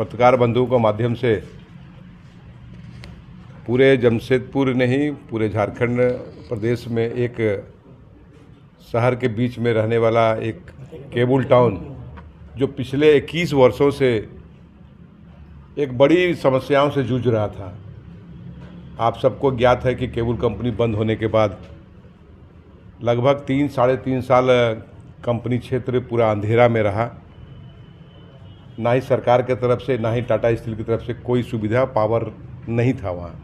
पत्रकार बंधुओं के माध्यम से पूरे जमशेदपुर नहीं, पूरे झारखंड प्रदेश में एक शहर के बीच में रहने वाला एक केबुल टाउन जो पिछले 21 वर्षों से एक बड़ी समस्याओं से जूझ रहा था। आप सबको ज्ञात है कि केबुल कंपनी बंद होने के बाद लगभग 3-3.5 साल कंपनी क्षेत्र पूरा अंधेरा में रहा। ना ही सरकार की तरफ से, ना ही टाटा स्टील की तरफ से कोई सुविधा, पावर नहीं था वहाँ।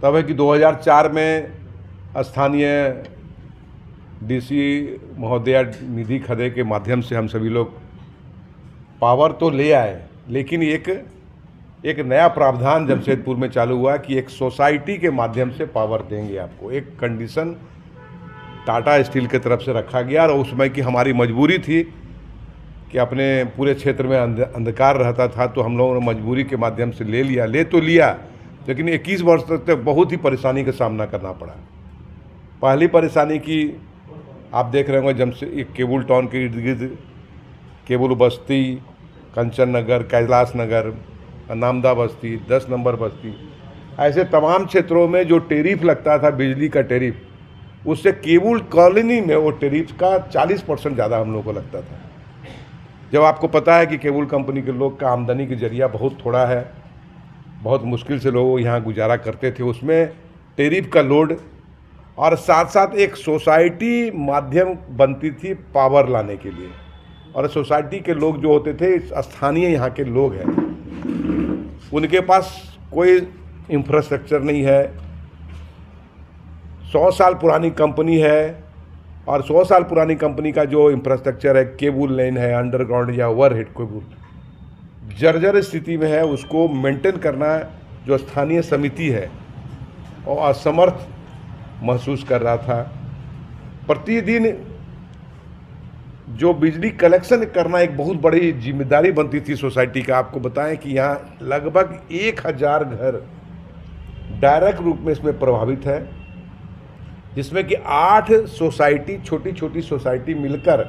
तब है कि 2004 में स्थानीय डीसी महोदया निधि खदे के माध्यम से हम सभी लोग पावर तो ले आए, लेकिन एक नया प्रावधान जमशेदपुर में चालू हुआ कि एक सोसाइटी के माध्यम से पावर देंगे आपको। एक कंडीशन टाटा स्टील की तरफ से रखा गया और उस समय की हमारी मजबूरी थी कि अपने पूरे क्षेत्र में अंधकार रहता था, तो हम लोगों ने मजबूरी के माध्यम से ले लिया, लेकिन 21 वर्ष तक बहुत ही परेशानी का सामना करना पड़ा। पहली परेशानी की आप देख रहे होंगे, जमशेद केबुल टाउन के इर्द गिर्द केबुल बस्ती, कंचन नगर, कैलाश नगर, नामदा बस्ती, 10 नंबर बस्ती, ऐसे तमाम क्षेत्रों में जो टेरिफ लगता था बिजली का टेरिफ, उससे केबुल कॉलोनी में वो टेरिफ का 40% ज़्यादा हम लोगों को लगता था। जब आपको पता है कि केबुल कंपनी के लोग का आमदनी के जरिया बहुत थोड़ा है, बहुत मुश्किल से लोग यहाँ गुजारा करते थे, उसमें टेरिफ का लोड और साथ साथ एक सोसाइटी माध्यम बनती थी पावर लाने के लिए। और सोसाइटी के लोग जो होते थे, स्थानीय यहाँ के लोग हैं, उनके पास कोई इंफ्रास्ट्रक्चर नहीं है। 100 साल पुरानी कंपनी है और 100 साल पुरानी कंपनी का जो इंफ्रास्ट्रक्चर है, केबुल लाइन है, अंडरग्राउंड या ओवरहेड केबुल, जर्जर स्थिति में है। उसको मेंटेन करना जो स्थानीय समिति है और असमर्थ महसूस कर रहा था। प्रतिदिन जो बिजली कलेक्शन करना एक बहुत बड़ी जिम्मेदारी बनती थी सोसाइटी का। आपको बताएं कि यहाँ लगभग 1000 घर डायरेक्ट रूप में इसमें प्रभावित है, जिसमें कि 8 सोसाइटी, छोटी छोटी सोसाइटी मिलकर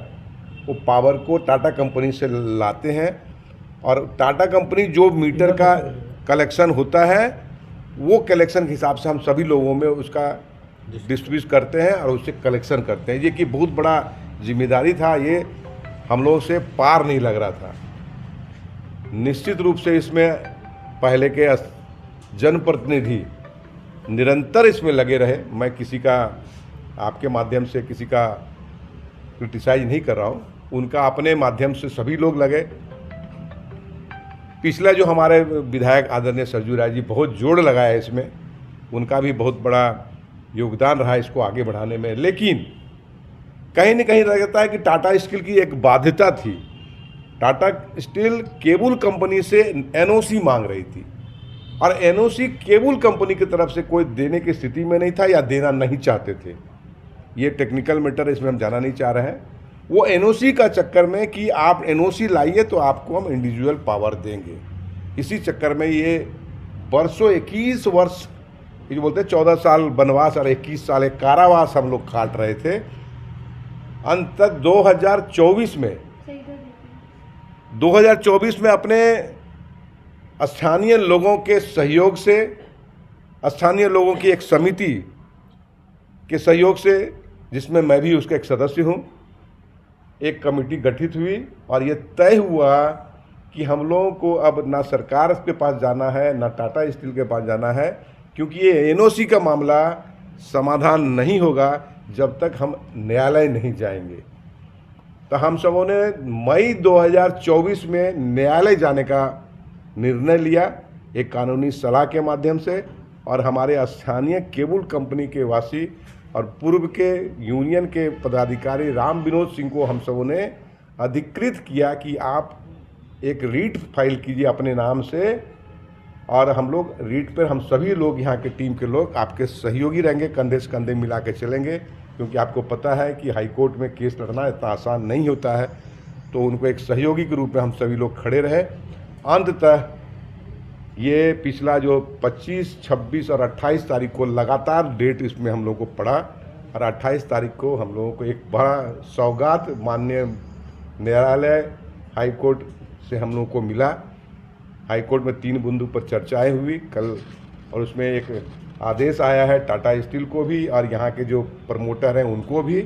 वो पावर को टाटा कंपनी से लाते हैं। और टाटा कंपनी जो मीटर का कलेक्शन होता है, वो कलेक्शन के हिसाब से हम सभी लोगों में उसका डिस्ट्रीब्यूट करते हैं और उससे कलेक्शन करते हैं। ये कि बहुत बड़ा जिम्मेदारी था, ये हम लोगों से पार नहीं लग रहा था। निश्चित रूप से इसमें पहले के जनप्रतिनिधि निरंतर इसमें लगे रहे। मैं किसी का, आपके माध्यम से किसी का क्रिटिसाइज नहीं कर रहा हूँ, उनका अपने माध्यम से सभी लोग लगे। पिछला जो हमारे विधायक आदरणीय सरजू राय जी बहुत जोड़ लगाया इसमें, उनका भी बहुत बड़ा योगदान रहा इसको आगे बढ़ाने में। लेकिन कहीं न कहीं लगता है कि टाटा स्टील की एक बाध्यता थी। टाटा स्टील केबुल कंपनी से एनओसी मांग रही थी और एनओसी केबुल कंपनी की तरफ से कोई देने की स्थिति में नहीं था या देना नहीं चाहते थे। ये टेक्निकल मैटर, इसमें हम जाना नहीं चाह रहे हैं। वो एनओसी का चक्कर में कि आप एनओसी लाइए तो आपको हम इंडिविजुअल पावर देंगे, इसी चक्कर में ये वर्षों 21 वर्ष, ये जो बोलते हैं 14 साल वनवास और 21 साल एक कारावास हम लोग काट रहे थे। अंत 2024 में अपने स्थानीय लोगों के सहयोग से, स्थानीय लोगों की एक समिति के सहयोग से, जिसमें मैं भी उसका एक सदस्य हूँ, एक कमेटी गठित हुई और ये तय हुआ कि हम लोगों को अब ना सरकार के पास जाना है, ना टाटा स्टील के पास जाना है, क्योंकि ये एनओसी का मामला समाधान नहीं होगा जब तक हम न्यायालय नहीं जाएंगे। तो हम सबों ने मई 2024 में न्यायालय जाने का निर्णय लिया, एक कानूनी सलाह के माध्यम से। और हमारे स्थानीय केबुल कंपनी के वासी और पूर्व के यूनियन के पदाधिकारी राम विनोद सिंह को हम सबों ने अधिकृत किया कि आप एक रीट फाइल कीजिए अपने नाम से, और हम लोग रीट पर, हम सभी लोग यहाँ के टीम के लोग आपके सहयोगी रहेंगे, कंधे से कंधे मिला के चलेंगे। क्योंकि आपको पता है कि हाई कोर्ट में केस लड़ना इतना आसान नहीं होता है, तो उनको एक सहयोगी के रूप में हम सभी लोग खड़े रहे। अंततः ये पिछला जो 25, 26 और 28 तारीख को लगातार डेट इसमें हम लोग को पड़ा, और 28 तारीख को हम लोगों को एक बड़ा सौगात माननीय न्यायालय हाई कोर्ट से हम लोगों को मिला हाईकोर्ट में 3 बिंदु पर चर्चाएं हुई कल, और उसमें एक आदेश आया है टाटा स्टील को भी और यहाँ के जो प्रमोटर हैं उनको भी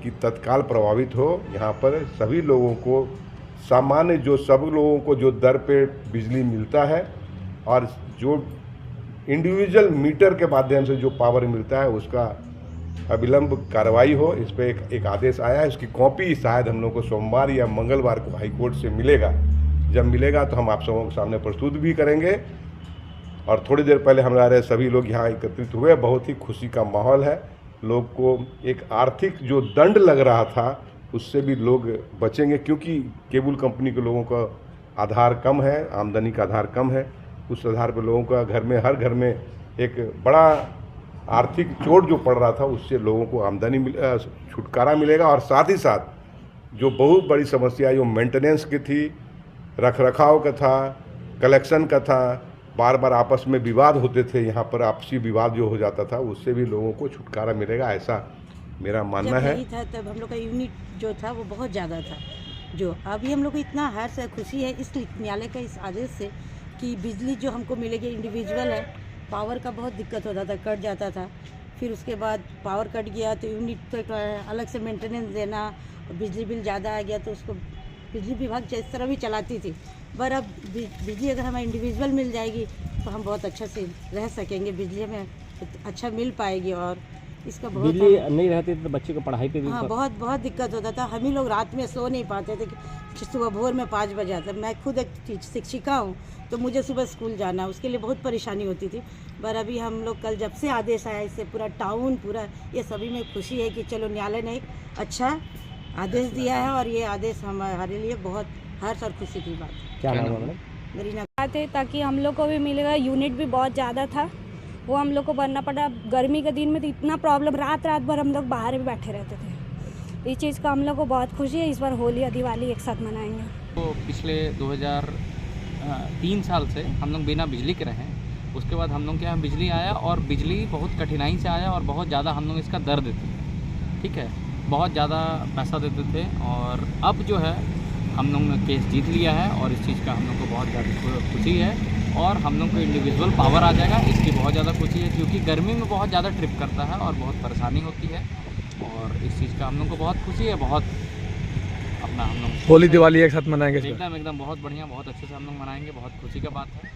कि तत्काल प्रभावित हो यहाँ पर सभी लोगों को सामान्य सब लोगों को जो दर पे बिजली मिलता है और जो इंडिविजुअल मीटर के माध्यम से जो पावर मिलता है उसका अविलंब कार्रवाई हो। इस पर एक आदेश आया है, उसकी कॉपी शायद हम लोग को सोमवार या मंगलवार को हाईकोर्ट से मिलेगा। जब मिलेगा तो हम आप सबों के सामने प्रस्तुत भी करेंगे। और थोड़ी देर पहले हमारे सभी लोग यहाँ एकत्रित हुए, बहुत ही खुशी का माहौल है। लोग को एक आर्थिक जो दंड लग रहा था उससे भी लोग बचेंगे, क्योंकि केबल कंपनी के लोगों का आधार कम है, आमदनी का आधार कम है। उस आधार पर लोगों का घर में हर घर में एक बड़ा आर्थिक चोट जो पड़ रहा था उससे लोगों को आमदनी छुटकारा मिलेगा। और साथ ही साथ जो बहुत बड़ी समस्या जो मेंटेनेंस की थी, रखरखाव का था, कलेक्शन का था, बार बार आपस में विवाद होते थे, यहाँ पर आपसी विवाद जो हो जाता था उससे भी लोगों को छुटकारा मिलेगा, ऐसा मेरा मानना है। जब था तब हम लोग का यूनिट जो था वो बहुत ज़्यादा था। जो अभी हम लोग को इतना हर्ष है, खुशी है इस न्यायालय का इस आदेश से कि बिजली जो हमको मिलेगी इंडिविजुअल है। पावर का बहुत दिक्कत होता था, कट जाता था, फिर उसके बाद पावर कट गया तो यूनिट तो अलग से मेंटेनेंस देना, और बिजली बिल ज़्यादा आ गया तो उसको बिजली विभाग जिस तरह भी चलाती थी। पर अब बिजली अगर हमें इंडिविजुअल मिल जाएगी तो हम बहुत अच्छा से रह सकेंगे, बिजली हमें अच्छा मिल पाएगी। और इसका बहुत बिजली नहीं रहती तो बच्चे को पढ़ाई पे भी बहुत बहुत दिक्कत होता था। हम ही लोग रात में सो नहीं पाते थे कि सुबह भोर में 5 बजे आता। मैं खुद एक शिक्षिका हूँ तो मुझे सुबह स्कूल जाना, उसके लिए बहुत परेशानी होती थी। पर अभी हम लोग कल जब से आदेश आया, इससे पूरा टाउन पूरा ये सभी में खुशी है कि चलो न्यायालय ने एक अच्छा आदेश दिया है और ये आदेश हमारे लिए बहुत हर्ष और खुशी की बात है। क्या नाम है मैडम? गरीना थे ताकि हम लोग को भी मिलेगा। यूनिट भी बहुत ज़्यादा था, वो हम लोग को भरना पड़ा। गर्मी के दिन में तो इतना प्रॉब्लम, रात भर हम लोग बाहर भी बैठे रहते थे। इस चीज़ का हम लोग को बहुत खुशी है। इस बार होली और दिवाली एक साथ मनाएंगे। तो पिछले 2003 साल से हम लोग बिना बिजली के रहे। उसके बाद हम लोग के यहाँ बिजली आया और बिजली बहुत कठिनाई से आया और बहुत ज़्यादा हम लोग इसका दर देते थे, ठीक है, बहुत ज़्यादा पैसा देते थे। और अब जो है हम लोग ने केस जीत लिया है और इस चीज़ का हम लोग को बहुत ज़्यादा खुशी है। और हम लोग को इंडिविजुअल पावर आ जाएगा, इसकी बहुत ज़्यादा खुशी है, क्योंकि गर्मी में बहुत ज़्यादा ट्रिप करता है और बहुत परेशानी होती है। और इस चीज़ का हम लोग को बहुत खुशी है। बहुत अपना हम लोग होली दिवाली एक साथ मनाएंगे। एकदम बहुत बढ़िया, बहुत अच्छे से हम लोग मनाएंगे। बहुत खुशी का बात है।